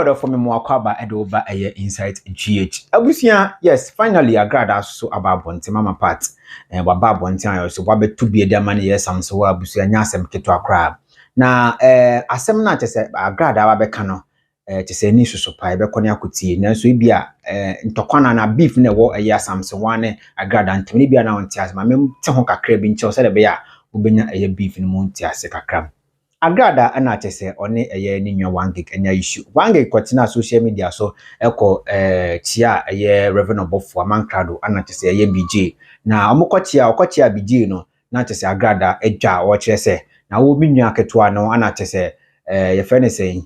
order for me more kwaba edoba eye insight GH. Abusia, yes, finally Agradaa so ababonte mama part. Wababonte ayo so wabe to be a man yes Samsonwaa abusia nyasem keto akra. Na asem na tese Agradaa wabeka no tese ni susu pa ebekọ ne akotie nanso ibia ntokwana na beef ne wo eye Samsonwaa ne Agradaa ntemi bia na wonte asema mem te ho kakra bi nche o se de be ya obenya eye beef ne mo nte ase kakra. Agradaa ana tese one eye ni nwa 1 gig enya issue 1 gig kwatina social media so eko chia eye revenue bofo amankrado ana tese eye BJ na okochia BJ no na tese Agradaa edwa wo kire se na wo bi nwa ketoa no ana tese ye fene sei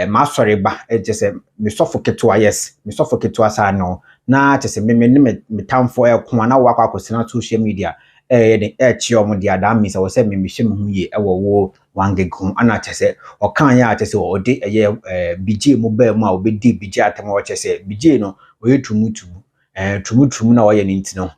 ma sorry ba tese me sofo yes me sofo ketoa sa no na tese me tamfo eko na wo akwa social media de chi omo dia da mi se wo se me hye me hu ye ewo wo 1 gig hu ana tese o kan ya tese o de eye BJ mo ba mu a obedi BJ atem o tese BJ no o ye tumutumu na o ye nintino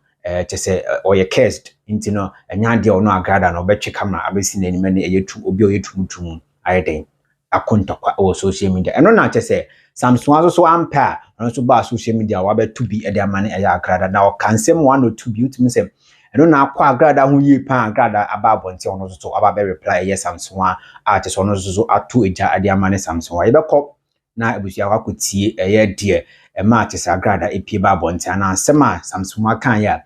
tese o ye cursed intino enya de o no Agradaa no betwe camera abesi na anime na eye obi o ye tumutumu ayeden akontokwa o social media eno na tese Samsonwaa so ampa no so ba social media wa betu bi e de amane eye Agradaa na o kansem 1 or 2 bi utimi se eno na akwa Agradaa hu yi pa Agradaa ababonte ono so aba reply yes Samsonwaa ate so ono so atu eja ade amane Samsonwaa yebekọ na ebusia kwakotie eye de ma ate se Agradaa epie babonte ana ansema Samsonwaa kan ya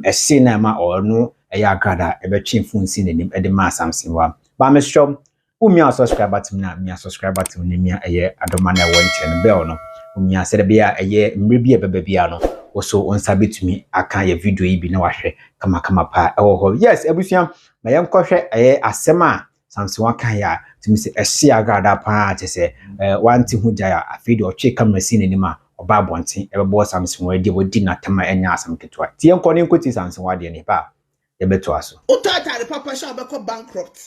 ese na ma ono eye Agradaa ebetwe mfunsi nanim ede ma Samsonwaa ba me strom umia subscribe button na mia subscribe button na mia eye adoma na wonchen bell no umia se de bia eye mre bia beba bia no also on sabitumi aka ye video yi bi na wahwe kama pa ewo ho yes ebusia ma ye nkọhwe eye asema Samsonwaa kan ya timi se ehye Agradaa pa tese wanti hu jaya afidi o che camera scene ni ma oba bonten ebebo Samsonwaa di wodi na tema enya asam ketwa tie nkọ ne nkoti Samsonwaa de ne pa ye beto aso utata the papa sha be bankrupt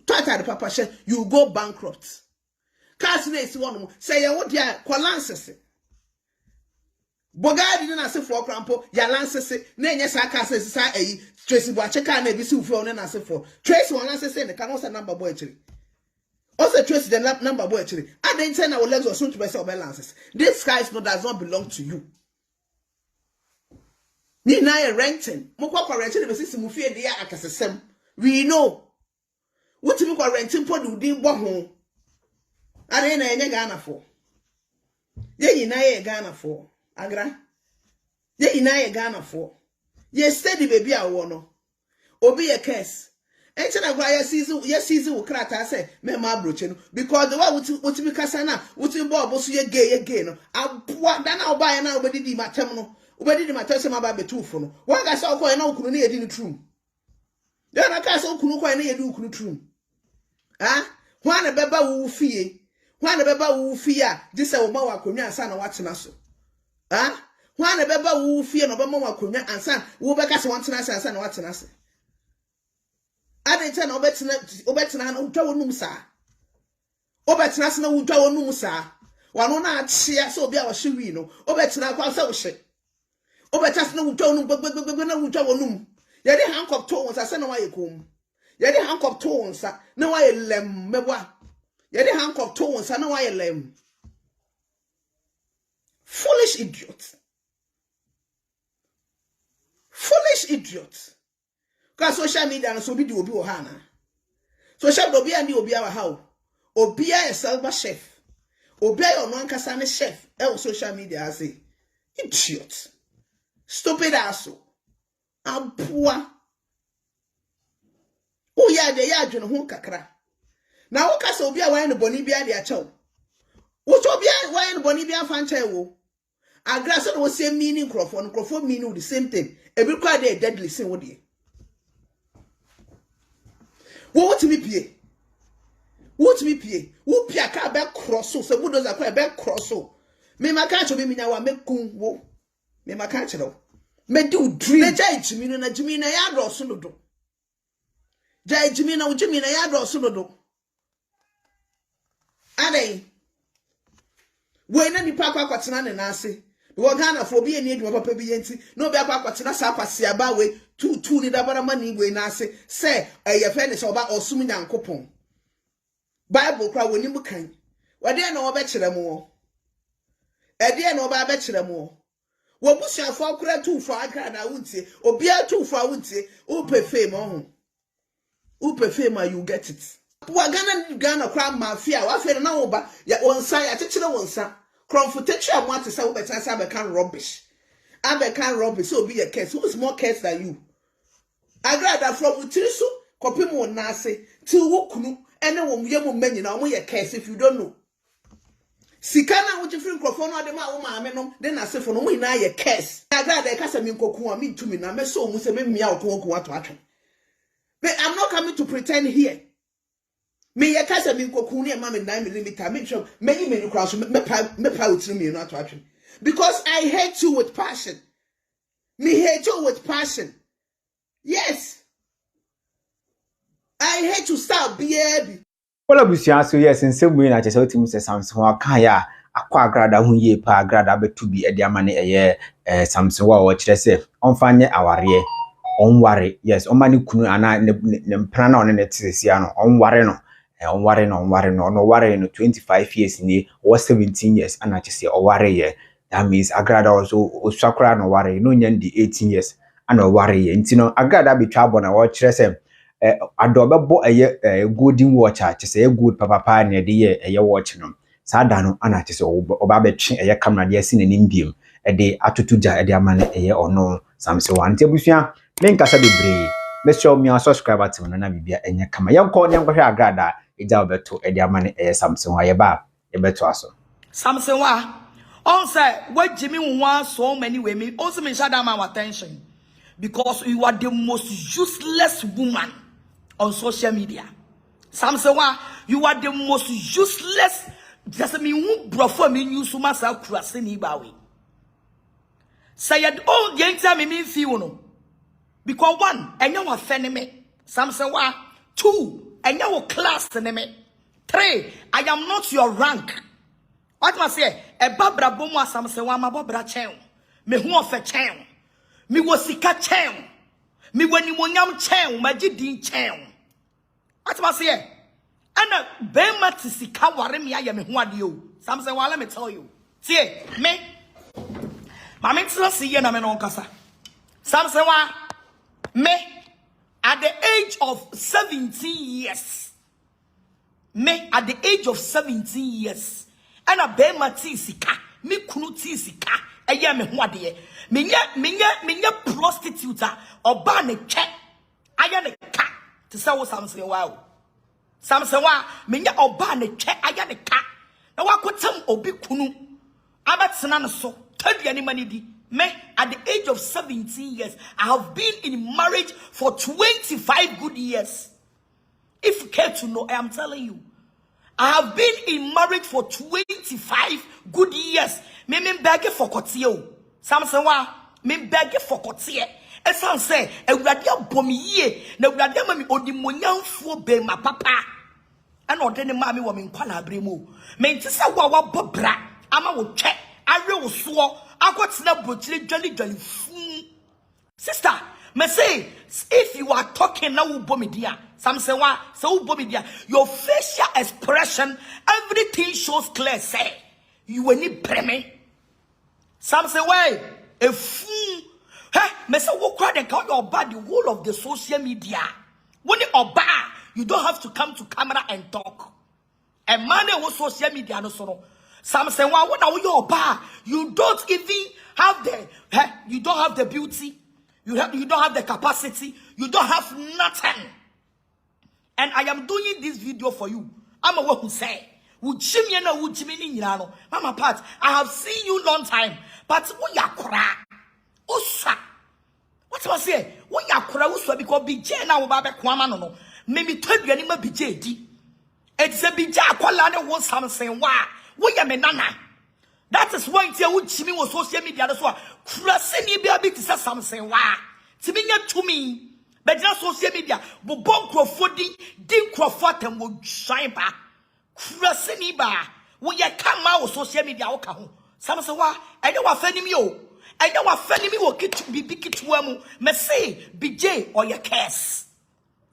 utata the papa sha you go bankrupt cars na esi wonu say ye wo dia kwalanses Bogadi na se for crampo ya lansese na enye sa ka se sa eyi Tracy Boache ka na ebisi ufo na se for Tracy won lansese ne ka no se number boy chiri o se Tracy the number boy chiri aden say na wo legs or soon to be say lansese this guys no does not belong to you ni na ye renting mo kwa renting be sisi mu fie de ya akasesem we know what me kwa renting po de udin bo ho aden na enye Ghana for ye na ye Ghana for Agra ye inaye Ghana for ye steady baby awo no obi ye curse enche na gwa ye season wo krata say me ma broche no because the way wuti bi kasa na wuti bo obo so ye gay no aboa da na oba ye na obedi di matem no obedi di matem se ma ba betufo no wa ga say okọ ye na okunu na ye di ni true ya na ka say okunu ko ye na ye di okunu true hwa na beba wu fie a dise wo ma wa konwa ansa na watena so who na beba wu fie no bema wa konwa ansa wo beka se wantena ansa na watena se adenta na obetena na utwa wonum sa obetena se na utwa wonum sa wano na achia se obi a wo hwe no obetena kwa se wo hye obeta se na utwa wonum gbegbegbegbe na utwa wonum ye de handcuff to wonsa se na wa ye kom ye de handcuff to wonsa na wa ye lem mebwa ye de handcuff to wonsa na wa ye lem. Foolish idiot. Cause social media no so bi di obi wo ha na. Social media obi ani obi awa ha. Obi a selber chef. Obi a ono ankasa ne chef e social media say. Idiot. Stupid aso. Aboa. O ya de ya adwene ho kakra. Na wo kasa obi a wan no boni bia de a chew. Wo so obi a wan no boni bia fa nche wo. Agradaa so no same meaning crofo meaning the same thing. Every quite a deadly sin with you. What to be pie? What to be pie? Who pia ka be cross so good does a quite be cross so. Me ma catch me na wa me kun wo. Me ma catch no. Me do dream. Me jai jimi na ya do so no do. Jai jimi na ya do so no do. Ade. We na nipa kwa kwatena ne na ase. Wo Ghana for bi eni edwuma papa bi yenti no be akwa kwatena sa kwase aba we tu ni dabara mani we na ase se ye fe ne se oba osum nyankopon Bible kwa woni mu kan Wade na obekire mo. Ede na oba bekire mo. Wo busuafo akura tu fo Agradaa wuntie. Obia tu fo wuntie. Upe fame ho. Upe fame you get it. Wa Ghana kwa mafia wa fe na wo ba ya wonsa ya chechire wonsa. Kromfotechi amwate say wo betan say abekan rubbish. Abekan rubbish so be a case. Who's more case than you? Agradaa from utirisu kopim won na ase till wo kunu ene wo yemu manyina wo ye case if you don't know. Sikana wo jifri nkrofo no de ma wo maame no de na sefo no mo ina ye case. Agradaa e kasa mi nkoku a mi tumi na me so mu se me mia otonko ato atwe. But I'm not coming to pretend here. Me ye kasa mi nkoku ne ma me 9mm me twa me cross me pa utiri mi no ato atwe. Because I hate you with passion. Me hate you with passion. Yes. I hate to stop baby. Well, abusia so yes in same way na chese otim se Samsonwaa kan ya akwa Agradaa hu ye pa Agradaa betu bi ede amane eye Samsonwaa wo kire se onfanye aware onware yes omani kunu ana ne mpana na one ne tsesia no onware no no ware no 25 years ni or 17 years ana chese oware ye. That means Agradaa also oswakra no ware no nya ndi 18 years ana ware ye ntino Agradaa betwa abona wo kire se adobebo golden watch a chese good papa na de ye watch no saa da no ana chese oba betwe camera de asi nanim biem de atotuja de amane ono Samsonwaa nti abusua menkasa bebre me show me subscribe to na bibia kama yanko ne ngwahwe Agradaa eja obeto de amane Samsonwaa ye ba e beto aso Samsonwaa on say what Jimmy wants so many women also me shut down my attention because you are the most useless woman on social media. Samsonwaa, you are the most useless. Just me who brought me news so much out crossing Ibawi. Say it all the time me feel no. Because one, and you are enemy. Samsonwaa. Two, and you are class enemy. Three, I am not your rank. What must say? A babra bomo Samsonwaa ma babra chen. Me who of a chen. Me was sika chen. Me when you wonyam chen, ma jidin chen. What must say? Ana bema tisika ware me aye me ho ade o. Samsonwaa, let me tell you. See, me mama tira see ye na me no kasa. Samsonwaa, me at the age of 17 years. Me at the age of 17 years. Ana bema tisika, me kunu tisika, eye me ho ade. Menya prostitute oba ne che aya ne ka to say what Samsonwaa menya oba ne che aya ne ka na wakotam obi kunu abatsena no so taduane mani di. Me at the age of 17 years I have been in marriage for 25 good years. If you care to know, I am telling you, I have been in marriage for 25 good years. Me beg for kotio. Samsonwaa, me beg for kotie. Esan say, Awurade abom yie, na Awurade ma me odimonyamfo be ma papa. Ana ode ne ma me wo me nkwala abremu. Me nti se wo wa bobra, ama wo twe, awe wo so, akotena brotire jolly fun. Sister, me say, if you are talking now ubomidia, Samsonwaa, so ubomidia, your facial expression, everything shows clear. Say, you will need preme. Samsonwaa, a fool. Hey, me say what crowd and count your bad the whole of the social media. When you oba, you don't have to come to camera and talk. A man who social media no so. Samsonwaa, what are you oba? You don't even have you don't have the beauty. You don't have the capacity. You don't have nothing. And I am doing this video for you. I'm a one who say, Mama Pat, I have seen you long time, but we are cra. Usa. What was say? We are cra usa because BJ now babe kwama no. Maybe 12 anima BJ di. It's a BJ kwala was Samsonwaa. We are menana. That is why it's a Jimmy was social media. That's why Krasini be a bit to say Samsonwaa. Timinya to me, but just social media. But bon crofodi, din crofot and would shine back. Krasini ba. When you come out of social media, okaho. Samsonwaa, I don't want any me. I don't want any me will get to be big to me say BJ or your case.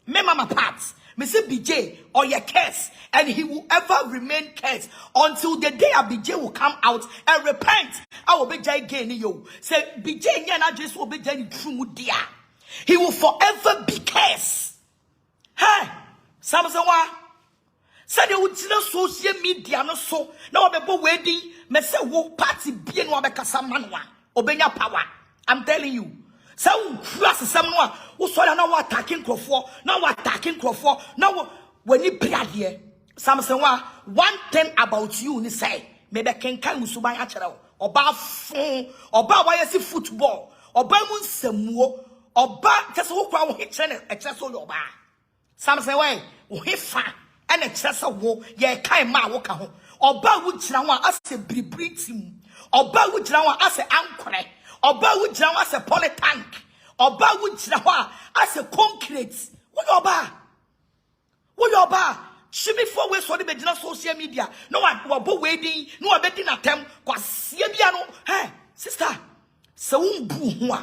Me mama parts. Mr. BJ or your curse, and he will ever remain cursed until the day of BJ will come out and repent. I will be again you. Say BJ and just will be true dear. He will forever be cursed. Hey, Samsonwaa said they would see social media no so now be wedding me say wo party bien wa be kasa manwa obenya power. I'm telling you. So cross someone who saw now attacking Crawford, now attacking Crawford, now when you play here. Samsonwaa, one thing about you, ni say, maybe can musubai achara, or ba phone, or ba why see football, or ba mun semu, or ba just who crowd hit channel, excess all your bar. Samsonwaa, who hit fan, and excess of war, ye kind ma walk home, or ba would chinawa as a breathing, or ba would chinawa as a anchor. Oba would jam as a polytank. Oba would jam as a concrete. What oba? What oba? Shimmy for we saw the Bedina social media. No one were waiting, no betting at them. Quas Yabiano. Hey, sister. So boo.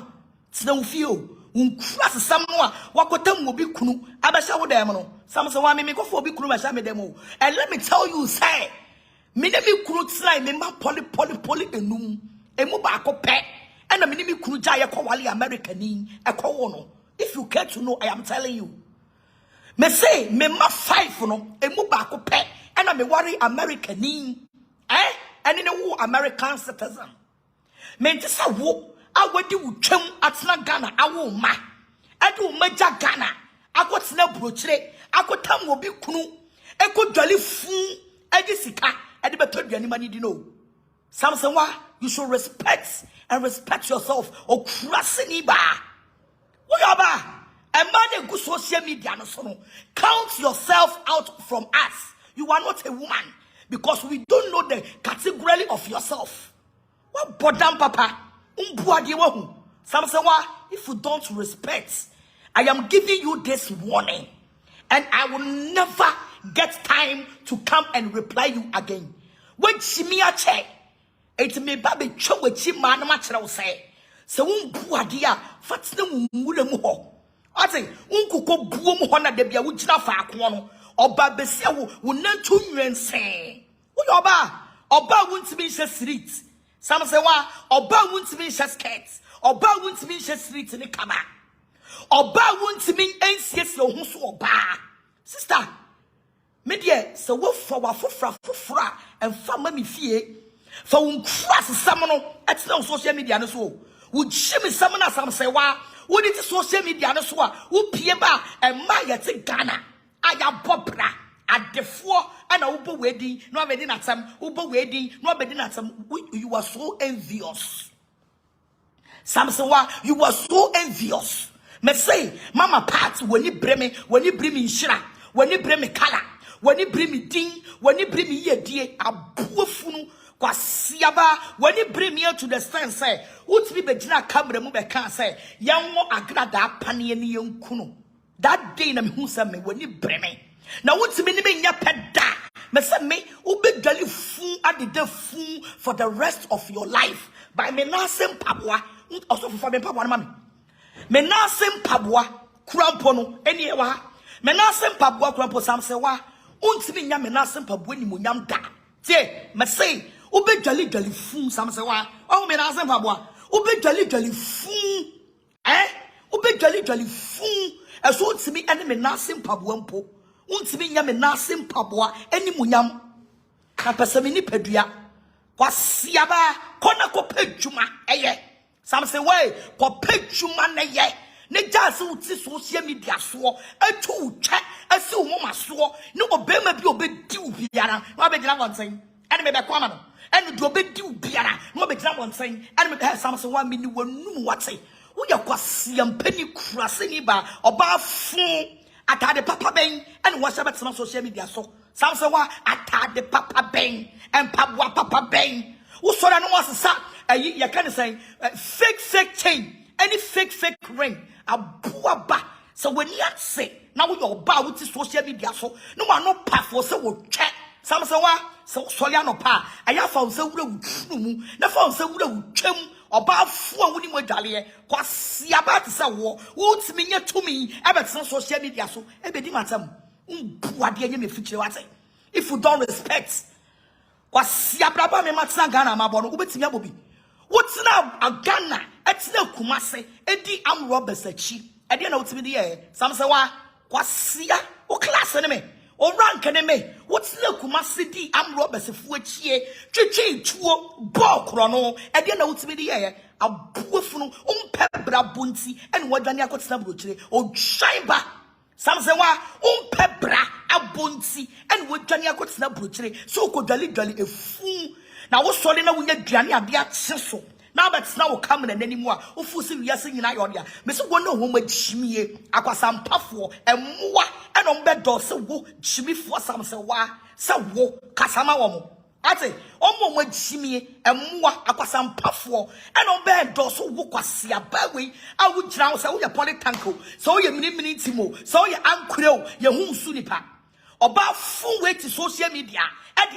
Snow feel. Cross someone. What them will be kunu. Abasha would demono. Samsonwaa me go for be kunu mashame demo. And let me tell you, say, Minemi kunu slime, me ma poly enum. Emu ba ko pe. And a minimum Krujaya Kowali American if you care to know, I am telling you. Me say, me ma five no, a mubako pet, and I me worry American and in a war American citizen. Men just a war, I would do chum at Ghana, I will ma. I do major Ghana, I got snap broche, I could tell will be kunu, I could jolly fool, I Jessica, I never told you any money to know. Samsonwaa, you should respect and respect yourself. Or crossing ba. What about a man good social media? No, count yourself out from us. You are not a woman because we don't know the category of yourself. What bodam papa? Samsonwaa, if you don't respect, I am giving you this warning, and I will never get time to come and reply you again. When Shimia check. It may be chow with him, man, much I say. So, Buadia, Fatsum Mulamuho. I say, Uncle Boom Hona de Bia, which not far one, or Babesia will not tune you and say, Oba, won't be just streets. Samsonwaa, Oba won't be just cats, Oba won't be just streets in the Kama. Oba won't mean NCS or Husu Oba. Sister, media, so what for Fufra and family fear. For cross someone at no social media no so. Would shimmy someone as Samsonwaa? Would it social media no so? Would Pieba and Maya to Ghana? I am Popra at the four and Uber wedding, no wedding at some Uber wedding, no wedding at some. You are so envious. Samsonwaa, you are so envious. Me say, Mama Pat, when you bring me Shira, when you bring me color, when you bring me ding, when you bring me ye dear, a buffunu. Kwasiaba, when you bring me to the stand, say, what's be Bejina Camera Mube can say, young more Agradaa Pani and young Kuno. That day, na who me when you bring me. Now, what's the meaning ya peda? Me say me, ube jolly fool at the fool for the rest of your life. By me nasem pabwa, also for me pabwa, mammy. Me nasem pabwa, crampono, any wa. Me nasem pabwa, crampo Samsonwaa, untimi ya me nasem pabwa ni munyam da. Say, me say, ube jolly fool Samsonwaa. Oh, me nasem pabwa. Ube jolly fool. Ube jolly fool. As so to me, enemy nasem pabwa mpo. Untimi ya me nasem pabwa, any munyam. Na pesamini pedria. Kwasiaba, kona ko pejuma, Samsonwaa, ko pejuma na ye. Ne jase uti social media so etu che ese wo ma so ne obema bi obedi ubiara no abegina wonsen ene me be kwama no ene do obedi ubiara no abegina wonsen ene me Samsonwaa mi ni wonum wate wo ye kwasiam pani kurase ni ba oba fun atade papa ben ene wo se betema social media so Samsonwaa atade papa ben en pabwa papa ben wo so na no wasesa you can say fake chain any fake ring abuaba. So when you say now your bar with social media so no one no pa for so will check Samsonwaa so soliano pa I have found so room na found so chum or bar for winning with Dalia quasi about to say war won't mean to me ever social media so ebedi matam If you don't respect, kwasia braba me matna Ghana mabono ubetimi abobi. What's now a Ghana? It's no Kumase, Eddie am robbers a cheap. I didn't know to be the air. Samsonwaa, kwasia, or class enemy, or rank enemy. What's no Kumase di am robbers of which ye, chichi, chuo, bo chrono, I didn't know to be the air. A buffalo, pebra bunti, and what Dania could snabble or shaiba. Samsonwaa, pebra, a bunti, and what Dania could snabble so could jolly a fool. Now, what's solid now with your granny at the accessor? Now that's now coming and anymore. Who forcing we are singing Ionia. Mr. Wonder Woman Chimie, Aquasam Puffo, and Mua, and on bed door so wo, Chimmy for Samsonwaa, so wo, Casama woman. I say, on one Chimie, and Mua, Aquasam Puffo, and on bed door so wo, Quasia, Bagway. I would drown so your polytanko, so your minitimo, so your uncle, your home sunipa. About full way to social media.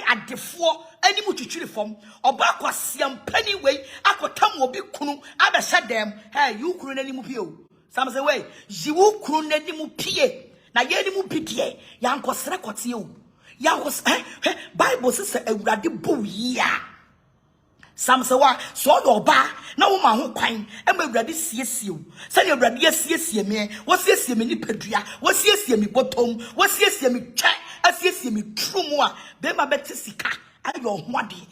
At the four, any mutual form, or back was some penny way, I could come will be kunu, I said them, hey, you couldn't any mupio. Some say, way, you couldn't any mupie. Now, ye mupie, young was records you. Young was, Bible says a radical ya. Samsonwaa, so your bar, no man who quine, and my ready sees you. Send your ready sees me, what's yes, ye mini pedria, what's yes, ye me bottom, what's yes, ye me check. As yes, me true more, then my better sika, and your wadi.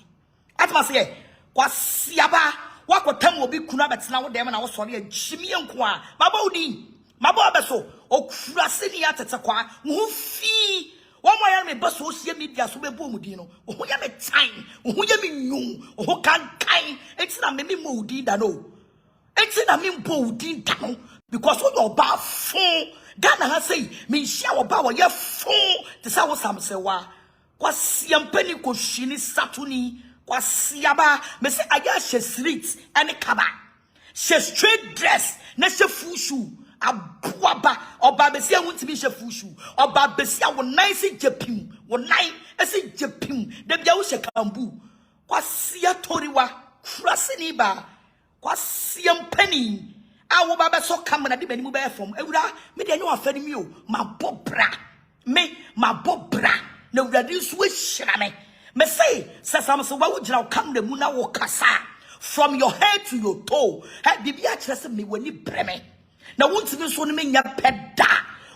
As must say, was Siaba, what would time will be Kunabats now, them and I was sorry, and Jimmy and Qua, my body, my barbaso, or Crasini at a qua, who fee. One way I may bust social media, so be boomudino, or who yam time, who yam you, or who can't kind, it's not maybe moody, that no. It's not mean boody down, because what your bar phone. Ghana has say, me shower power, your phone, the Sawa Samsonwaa. Was Yampeni Koshini Satuni, was Siaba, Miss Ayasha streets, and a kaba. She straight dress, Nesha Fushu, a Buaba, or Babesia won't be Shafushu, or Babesia will nice Japim, one night as a Japim, the Yausha Kambu. Was Sia Toriwa, Krasiniba, was Yampeni. I will be so come and I didn't move from Eura. Me, they know I'm feeling you. My bobra. Me, my bobra. No, that is wish. Me say, Samsonwaa, why would you come the Muna or Kasa from your head to your toe? Had the Beatrice me when you breme. Now, once you saw me, your pet da.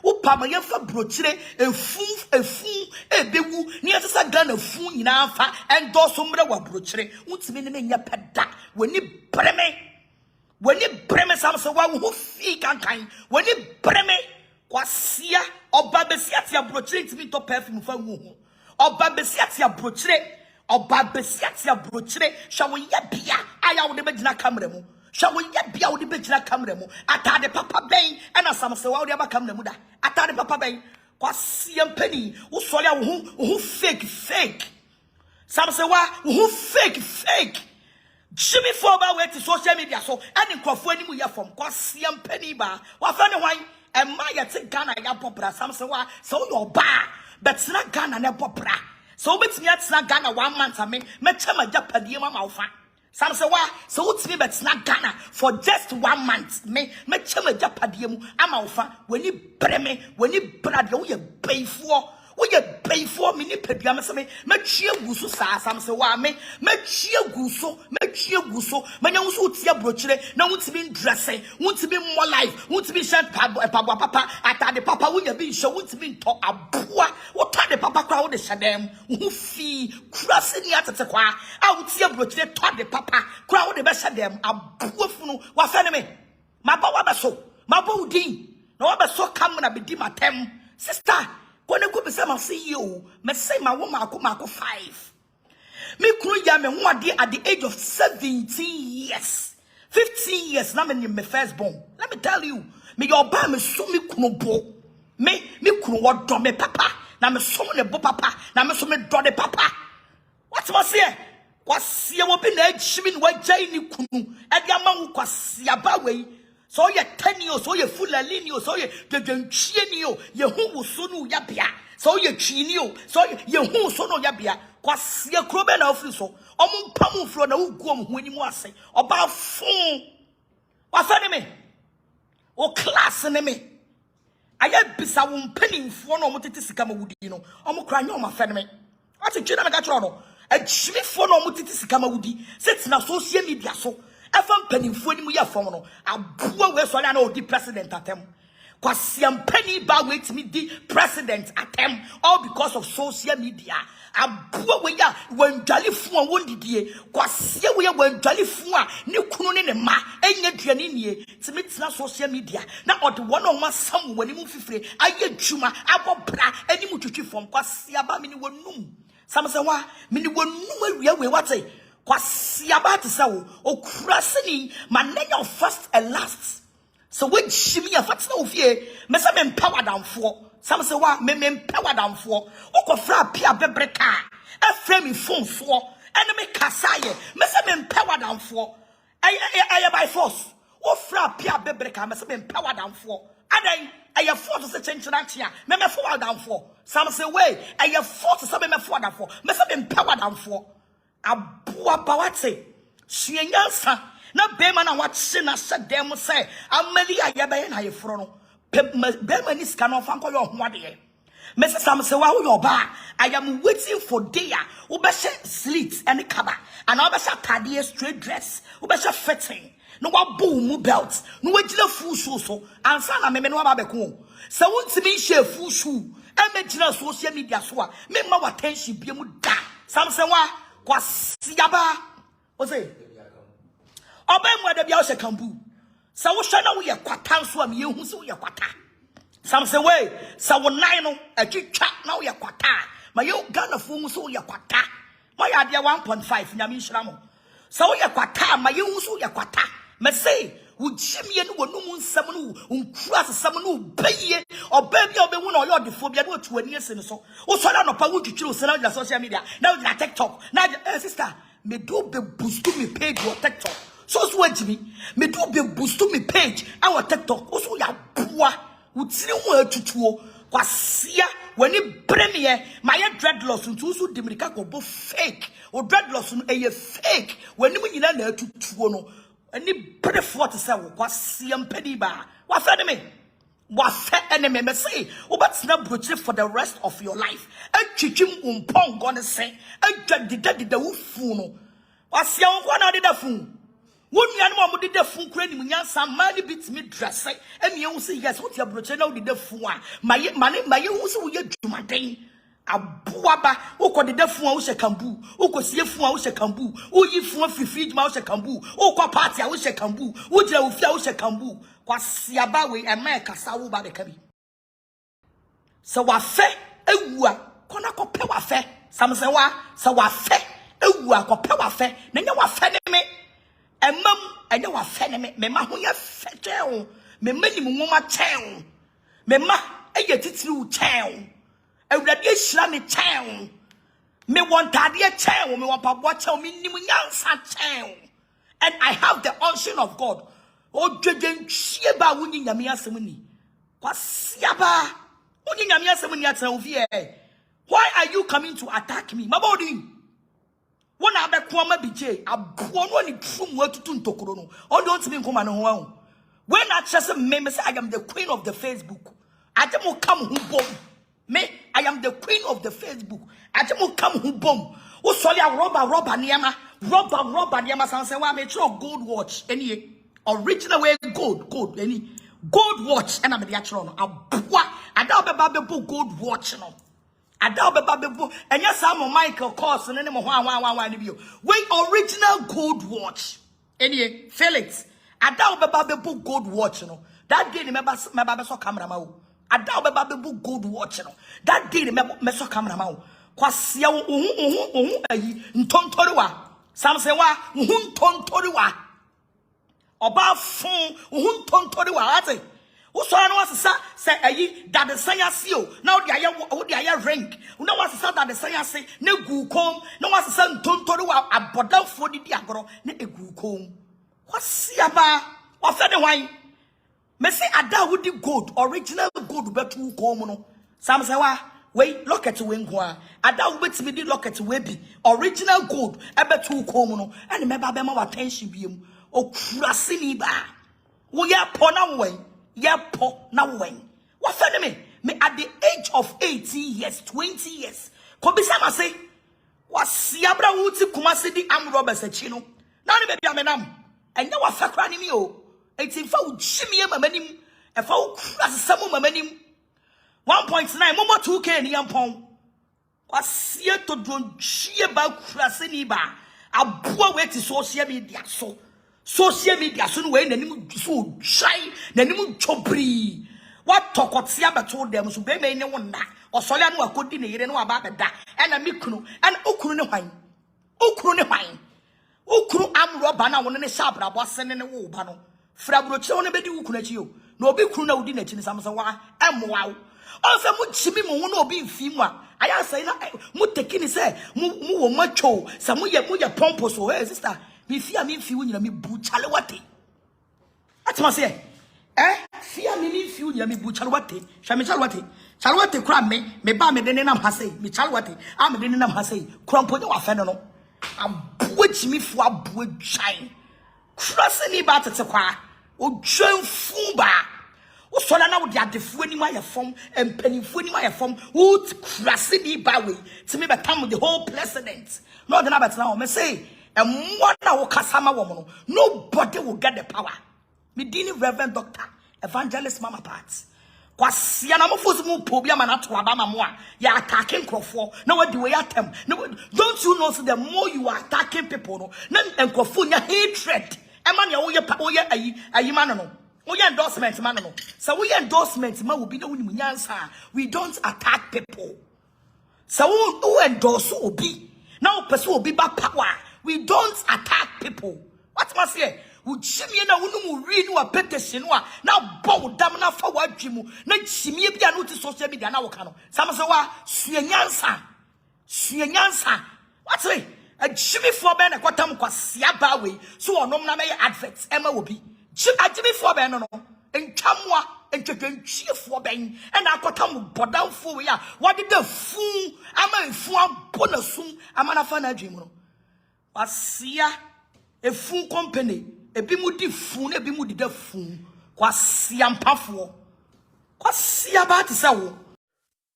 Upama yafa brochire a fool a bewu near to gun a fool in alpha and do sombra wa brochire. Once me your pet da when you breme. When you breme Samsonwaa who fee can kind, when you breme, kwasia, or babesiatia brochre to me to perfume for woo, or babesiatia brochre, or babesiatia brochre, shall we yet be? I would never camera. Shall we yet be out the bedna camera? Ata the papa bay, and a Samsonwaa never come the muda. Ata the papa bay, kwasiam penny, who saw who fake. Samsonwaa who fake. Jimmy Forba went to social media, so any crofoni we are from Kwasiam Penny Bar. What funny wine and my at Ghana Yapopra, Samsonwaa, so your bar, but not Ghana Nepopra. So it's me at not Ghana 1 month. I mean, Metama Japadiama Malfa. Samsonwaa, so it's me, but not Ghana for just 1 month. Me, Metama Japadiamu, Amalfa, when you breme, when you brad, you pay for. We get pay for me, Pediamas, me cheer guso, Samsonwaa, me cheer guso, my young suit, your brochure, now wants to be dressing, wants to be more life, wants to be sent papa, at the papa, will you be show, wants to be taught a poor, what time the papa crowd is shadam, who fee, crossing at the qua, I would see a brochure, taught the papa, crowd the best of them, a poor fool, what enemy, my papa so, my body, no other so come when I be my tem, sister. When I could say my CEO, me say my woman Marco 5. Me kuru ya me one day at the age of 17 years. 15 years, now me firstborn. Let me tell you, me your ba me so me kuno bo. Me kuno what do me papa. Na me so me bo papa. Na me so me do de papa. What was here? Was here wo be na chimin wa jai ni kunu. E dia ma wo kwasia ba we. So ye 10 years, so ye full alineo, so ye chienio, ye who sonu yabia, so ye chinio, so ye who sono yabia, quas ye croben of so, or pamu from the ugum when you must say, about phone. What's enemy? Or class enemy. Aya bisa won penimfo no motete sika mawudi no. Omo kra nya oma fene me. Ati twa na me ka tro no. Adwimifo no motete sika mawudi. Set na social media so. Efam penimfo ni mu ya fom no. Aboa we so na odi president atem. Kwasiam penny ba wait me di president atem all because of social media. Aboa we ya wandwalefo a wondidie. Kwasia we ya wandwalefo a ne kunu ne ma enya duane nie. Timi tina social media. Na odi one on one sam wani mu fifire aye dwuma abobra ani mu twitwi fom kwasia ba me ni wonum. Samsonwaa me ni wonum awia we wate. Kwasia ba te sawo okura sini manenya first and last. So when shimmy a fat no fear, Messa men power down for Samsonwaa men power down for Okofra Pia Bebreka, a frame phone for enemy Kasaye, Messa men power down for I by force. Ofra Pia Bebreka, Messa men power down for. And I have force to change that here, men forward down for Samsonwaa, I have force to some men forward down for Messa men power down for a boa pawate, she answer. Na bema na watse na sedem say amali ayebe na yefro no bema ni ska no fa nkoyo ho ade Mr. Samsonwaa wo yoba I am waiting for day wo be slit and cover and wo be tade straight dress wo be fitting no wa bo mu belt no wa gila full shoe so ansa na me no ba be ko se wontimi she full shoe e me gila social media so a me ma wa attention bia mu da Samsonwaa kwasiaba o say Obey mother be out kambu. So we shall know we are quatan so am you who ya quata. Samsonwaa, so nine a chat now ya quata. My yo gun of whom so ya quata. My idea 1.5 Yamin Shramo. So ya quata, my yo so ya quata. Me say, would Jimmy and one moon summon cross someone who pay or baby or be one or your dephobia to a years and so. Oh, so I don't know how to choose the social media. Now you TikTok. Now, sister, me do be boost to me page your TikTok. So sweat me do be boost to me page our TikTok also ya boa utini ho atutuo kwasia wani premier my dreadlocks ntu so demirika ko bo fake o dreadlocks no eye fake wani mu nyina na atutuo no ani brefo te se wo kwasia mpani ba wa fa me say obatsna broche for the rest of your life atwitwim umpongo ne se adwadida wo fu no kwasia wo kwa na de da fu One yanom did the fun credit when some money beats me dress, and you say yes, what your brother now did the fun. My money, my own so you do my thing. A buaba, who could the fun was a cambu, who could see a fun was a cambu, who you fun feed mouse a cambu, who could party I wish a cambu, would you flash a cambu, was Siabawe and make a sour by the cabby. So what fair, a wua, Konako power fair, Samsonwaa, so what fair, a wua, power fair, then you are fair me. And mum, I know a fenemy, me ma who ya fetch, me many mumma town, me ma, I get it through town, a radiation town, me want a town, me want to watch me nimunyansa town, and I have the unction of God. Oh, judging Sheba winning Yamia Semuni. What's Yaba? Winning Yamia Semuni at Salvia. Why are you coming to attack me, my body? One other kwama BJ, a one from where to Tokorono. Or don't mean come on. When I just say I am the queen of the Facebook. I don't come who bomb. Me, I am the queen of the Facebook. I don't come who bomb. Oh, sorry, robber Niama. Robber Niama Samsonwaa me throw gold watch. Any original way gold. Any gold watch. And I'm the actual. I don't be gold watch. No. Adao bebo and yes I'm Michael course and anymore wait original gold watch any Felix Adao bebo gold watch no that day remember my baba so camera ma Adao bebo gold watch no that day remember me so camera ma kwasia ayi ntontoriwa Samsonwaa ntontoriwa oba fun ntontoriwa ate so I know say ayi that the science seal now the aya rank no was say that the science say ne gu kom no was say ntontori wa abodan fo di agoro ne egu kom what's yaba what say the wine me say ada wudi gold original gold betu kom no Samsonwaa wait look at we nko ada wobetimi di look at we bi original gold e betu kom no and me ba be ma attention biem okurase ni ba wo ya pona wen ya po na wen What friend me at the age of 18 years, 20 years. Kobisa ma say, was siabra wuti kumasi di amroba sechino. Nani baby amenam. And now what fakra ni mi o. It's in fa uchimi mamanim. E fa ukrasamu mamanim. 1.9 momo 2K ni yampon. Was here to don't cheer about krasini ba. Abua weti social media so. Social media so way nanimu so shy nanimu chobri. What talk what siaba told them so be me ne wona. Osolia no akodi ne yire no aba beda. Na mikunu and okunu ne hwan. Okunu ne hwan. Okunu amroba na wona ne shabra bo sene ne wo ba no. Frabroche wona bedi okunu achi yo. Na obi kunu na odi na chi ne Samsonwaa emwa. Also mu chimi mu na obi mfi mu a. Aya say na mu tekini say mu wo macho. Sa mu ye pompo so. Hey sister, me fia me mfi wo nyina me bu chale wate. Atma say fia me mfi wo nyina me bu chale wate. Sha me chale wate. Chalwate kura me ba me de nenam ha sei me chalwate a me de nenam ha sei kura mpo ne wa fe no abuachi mi fu abua twan kura se ni ba tete kwa odwanfu ba wo so na wo de adefu ani ma ye fom empanifu ani ma ye fom wo kura se ni ba we ti me betam the whole president no de na betena o me say emmo na wo kasama wo no nobody will get the power me dini reverend doctor evangelist mama parts kwasia na mofo mu pobia mana to aba mamoa ya attacking crofo na wadi we atem don't you know so the more you are attacking people no na enkofo nya hatred e ma ne wo ye ayi ma no wo ye endorsement ma no so wo ye endorsement ma wo bi na woni nyansa we don't attack people so wo endorse obi na wo pese obi ba power we don't attack people what must say Uchimie na wunu ri ni wa petition na bo dam na fa wadwimu na chimie bia no ti social media na wo ka no Samsonwaa suenyansa what say a chimi for be na kwatam kwasia ba we so onom na me adverts ema wo bi chimi for be no entwamwa entwetwenchie for be e na kwatam bodamfo we a wade da fu ama fu abona sum ama na fa na adwimu no wasia a full company ebi mu di fu na ebi mu di da fu kwasia mpafo kwasia ba te se wo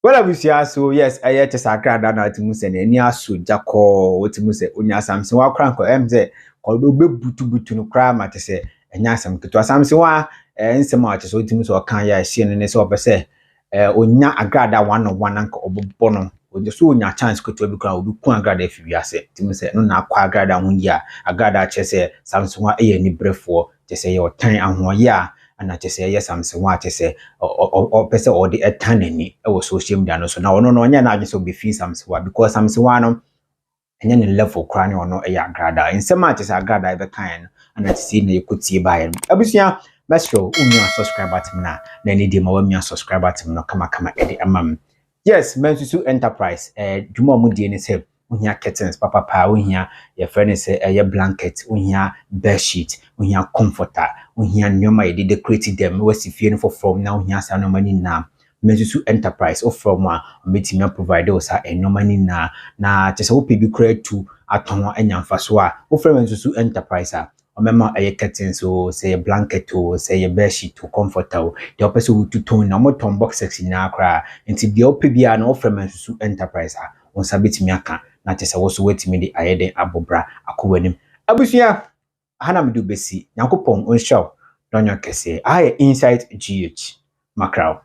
well abusia so yes aye te Agradaa na atimu se na ni aso jako otimu se onya Samsonwaa kranko emze ko be butu no kra ma te se enya asam keto Samsonwaa nsem a te so otimu so kan ya hie ne se obese onya Agradaa 101 anka obobo no oje so onya chance keto bi kra obi ku Agradaa fi wiase timu se no na akwa Agradaa hu ya Agradaa che se Samsonwaa ni brefo che se ye otan ahoye a ana che se ye Samsonwaa che se o pese o de etanani e wo social media no so na ono no onya na age so be fi Samsonwaa because Samsonwaa no enya ne level kra ne ono e Agradaa nsema che se Agradaa be kan ana che se na yekutie bae abusia mesro unya subscribe button na ni de ma wa mia subscribe button no kama e de amam. Yes, Mensusu Enterprise. Juma mudi ni se unya curtains, papa unya your friend say a blanket, unya bed sheet, unya comforter, unya nyoma ye decorate them. We si fie for from now unya sa no money na. Mensusu Enterprise or from one meeting provide us a no money na just hope be create to atonwa enyamfa so a. O from Mensusu Enterprise Omema a curtains or say a blanket or say a bed sheet to comforter. The opposite to tone no more tom box sexy na cry until the OPB and offer Mensusu Enterprise on sabit miaka na tesa also wait me the ayede abobra akowanim abusia hana mdu besi nyankopon on show donyo kese I inside GH Macau.